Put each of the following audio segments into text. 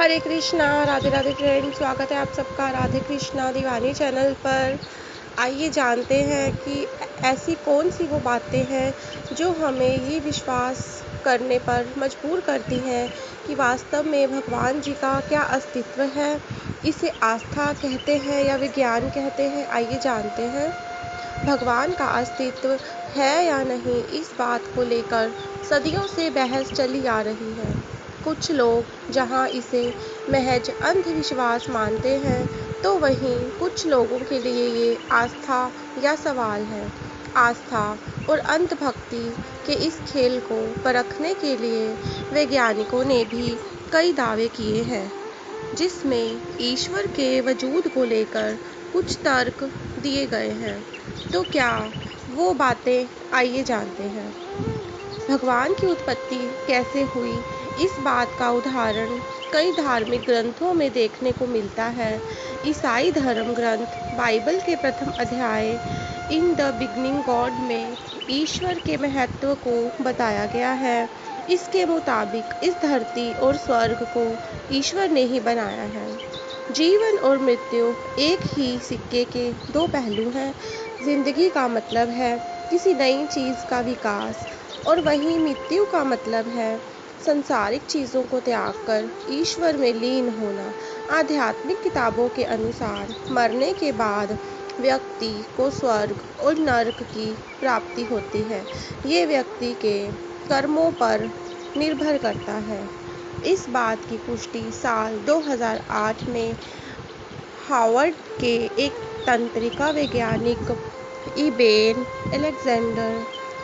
हरे Krishna, Radhe Radhe friend. स्वागत है आप सबका राधे कृष्णा दीवानी चैनल पर। आइए जानते हैं कि ऐसी कौन सी वो बातें हैं जो हमें ये विश्वास करने पर मजबूर करती हैं कि वास्तव में भगवान जी का क्या अस्तित्व है। इसे आस्था कहते हैं या विज्ञान कहते हैं, आइए जानते हैं। भगवान का अस्तित्व है या नहीं, इस बात को लेकर सदियों से बहस चली आ रही है। कुछ लोग जहां इसे महज अंधविश्वास मानते हैं, तो वहीं कुछ लोगों के लिए ये आस्था या सवाल है। आस्था और अंधभक्ति के इस खेल को परखने के लिए वैज्ञानिकों ने भी कई दावे किए हैं, जिसमें ईश्वर के वजूद को लेकर कुछ तर्क दिए गए हैं। तो क्या वो बातें, आइए जानते हैं। भगवान की उत्पत्ति कैसे हुई, इस बात का उदाहरण कई धार्मिक ग्रंथों में देखने को मिलता है। ईसाई धर्म ग्रंथ बाइबल के प्रथम अध्याय इन द बिगनिंग गॉड में ईश्वर के महत्व को बताया गया है। इसके मुताबिक इस धरती और स्वर्ग को ईश्वर ने ही बनाया है। जीवन और मृत्यु एक ही सिक्के के दो पहलू हैं। जिंदगी का मतलब है किसी नई चीज़ का विकास, और वहीं मृत्यु का मतलब है संसारिक चीज़ों को त्याग कर ईश्वर में लीन होना। आध्यात्मिक किताबों के अनुसार मरने के बाद व्यक्ति को स्वर्ग और नरक की प्राप्ति होती है। ये व्यक्ति के कर्मों पर निर्भर करता है। इस बात की पुष्टि साल 2008 में हार्वर्ड के एक तंत्रिका वैज्ञानिक इबेन अलेक्जेंडर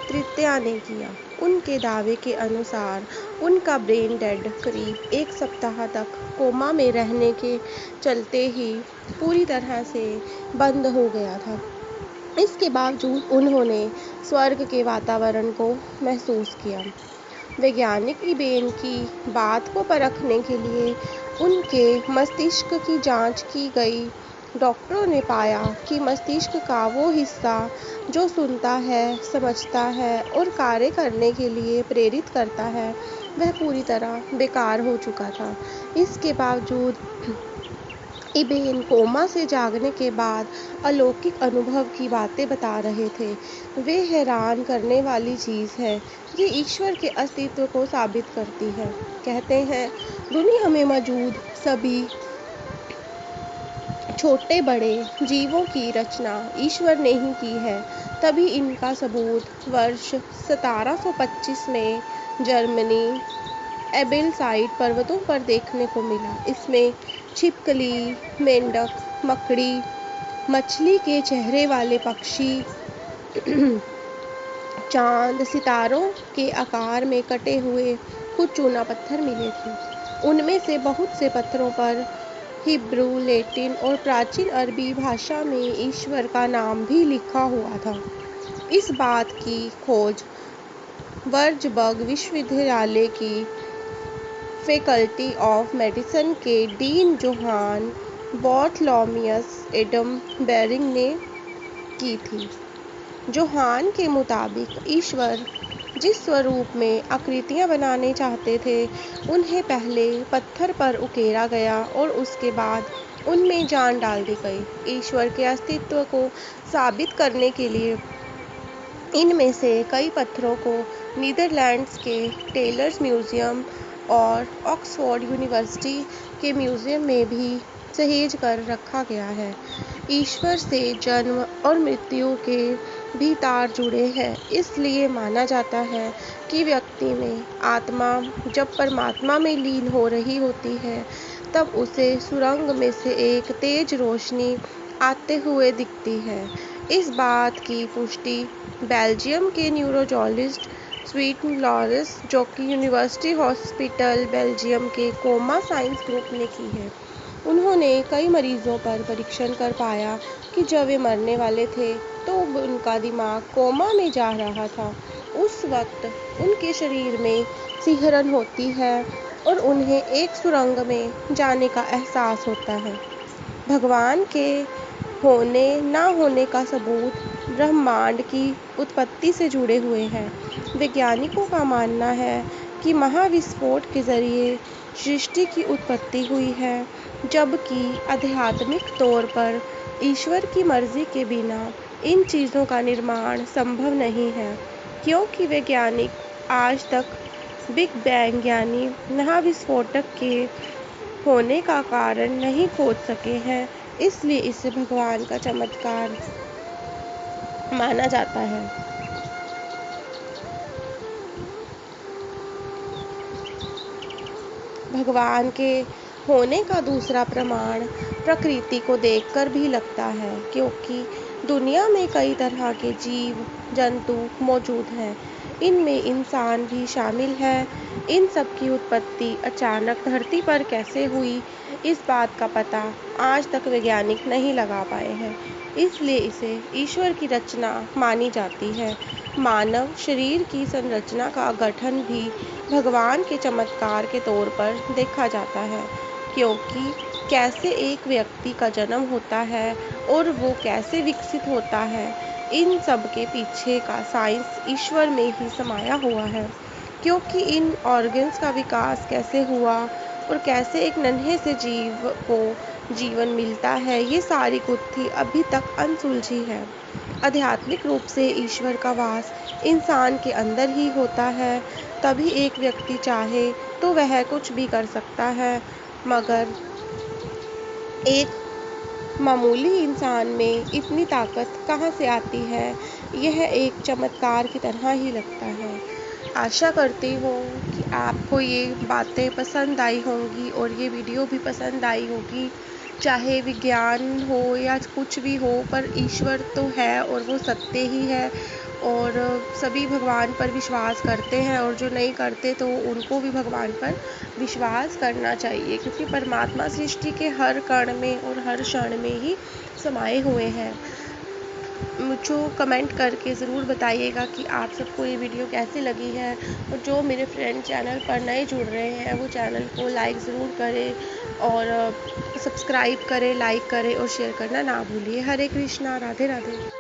तृतीया ने किया। उनके दावे के अनुसार उनका ब्रेन डेड करीब एक सप्ताह तक कोमा में रहने के चलते ही पूरी तरह से बंद हो गया था। इसके बावजूद उन्होंने स्वर्ग के वातावरण को महसूस किया। वैज्ञानिक इबेन की बात को परखने के लिए उनके मस्तिष्क की जांच की गई। डॉक्टरों ने पाया कि मस्तिष्क का वो हिस्सा जो सुनता है, समझता है और कार्य करने के लिए प्रेरित करता है, वह पूरी तरह बेकार हो चुका था। इसके बावजूद इबेन कोमा से जागने के बाद अलौकिक अनुभव की बातें बता रहे थे। वे हैरान करने वाली चीज़ है, ये ईश्वर के अस्तित्व को साबित करती है। कहते हैं, दुनिया में मौजूद सभी छोटे बड़े जीवों की रचना ईश्वर ने ही की है। तभी इनका सबूत वर्ष 1725 में जर्मनी एबेलसाइड पर्वतों पर देखने को मिला। इसमें छिपकली, मेंढक, मकड़ी, मछली के चेहरे वाले पक्षी, चांद, सितारों के आकार में कटे हुए कुछ चूना पत्थर मिले थे। उनमें से बहुत से पत्थरों पर हिब्रू, लैटिन और प्राचीन अरबी भाषा में ईश्वर का नाम भी लिखा हुआ था। इस बात की खोज वर्जबर्ग विश्वविद्यालय की फैकल्टी ऑफ मेडिसिन के डीन जोहान बार्थोलोमेउस एडम बेरिंग ने की थी। जोहान के मुताबिक ईश्वर जिस स्वरूप में आकृतियाँ बनाने चाहते थे, उन्हें पहले पत्थर पर उकेरा गया और उसके बाद उनमें जान डाल दी गई। ईश्वर के अस्तित्व को साबित करने के लिए इनमें से कई पत्थरों को नीदरलैंड्स के टेलर्स म्यूजियम और ऑक्सफोर्ड यूनिवर्सिटी के म्यूजियम में भी सहेज कर रखा गया है। ईश्वर से जन्म और मृत्यु के भी तार जुड़े हैं। इसलिए माना जाता है कि व्यक्ति में आत्मा जब परमात्मा में लीन हो रही होती है, तब उसे सुरंग में से एक तेज रोशनी आते हुए दिखती है। इस बात की पुष्टि बेल्जियम के न्यूरोलॉजिस्ट स्वीटन लॉरेंस, जो कि यूनिवर्सिटी हॉस्पिटल बेल्जियम के कोमा साइंस ग्रुप ने की है। उन्होंने कई मरीजों पर परीक्षण कर पाया कि जब वे मरने वाले थे, तो उनका दिमाग कोमा में जा रहा था। उस वक्त उनके शरीर में सिहरन होती है और उन्हें एक सुरंग में जाने का एहसास होता है। भगवान के होने ना होने का सबूत ब्रह्मांड की उत्पत्ति से जुड़े हुए हैं। वैज्ञानिकों का मानना है कि महाविस्फोट के जरिए सृष्टि की उत्पत्ति हुई है, जबकि आध्यात्मिक तौर पर ईश्वर की मर्जी के बिना इन चीज़ों का निर्माण संभव नहीं है, क्योंकि वैज्ञानिक आज तक बिग बैंग यानी महाविस्फोटक के होने का कारण नहीं खोज सके हैं। इसलिए इसे भगवान का चमत्कार माना जाता है। भगवान के होने का दूसरा प्रमाण प्रकृति को देखकर भी लगता है, क्योंकि दुनिया में कई तरह के जीव जंतु मौजूद हैं। इनमें इंसान भी शामिल है। इन सब की उत्पत्ति अचानक धरती पर कैसे हुई, इस बात का पता आज तक वैज्ञानिक नहीं लगा पाए हैं। इसलिए इसे ईश्वर की रचना मानी जाती है। मानव शरीर की संरचना का गठन भी भगवान के चमत्कार के तौर पर देखा जाता है, क्योंकि कैसे एक व्यक्ति का जन्म होता है और वो कैसे विकसित होता है, इन सब के पीछे का साइंस ईश्वर में ही समाया हुआ है। क्योंकि इन ऑर्गन्स का विकास कैसे हुआ और कैसे एक नन्हे से जीव को जीवन मिलता है, ये सारी गुत्थी अभी तक अनसुलझी है। आध्यात्मिक रूप से ईश्वर का वास इंसान के अंदर ही होता है, तभी एक व्यक्ति चाहे तो वह कुछ भी कर सकता है। मगर एक मामूली इंसान में इतनी ताकत कहाँ से आती है, यह एक चमत्कार की तरह ही लगता है। आशा करती हूँ कि आपको ये बातें पसंद आई होंगी और ये वीडियो भी पसंद आई होगी। चाहे विज्ञान हो या कुछ भी हो, पर ईश्वर तो है और वो सत्य ही है। और सभी भगवान पर विश्वास करते हैं, और जो नहीं करते तो उनको भी भगवान पर विश्वास करना चाहिए, क्योंकि परमात्मा सृष्टि के हर कण में और हर क्षण में ही समाये हुए हैं। मुझको कमेंट करके ज़रूर बताइएगा कि आप सबको ये वीडियो कैसी लगी है। और जो मेरे फ्रेंड चैनल पर नए जुड़ रहे हैं, वो चैनल को लाइक ज़रूर करें और सब्सक्राइब करें, लाइक करें और शेयर करना ना भूलिए। हरे कृष्णा, राधे राधे।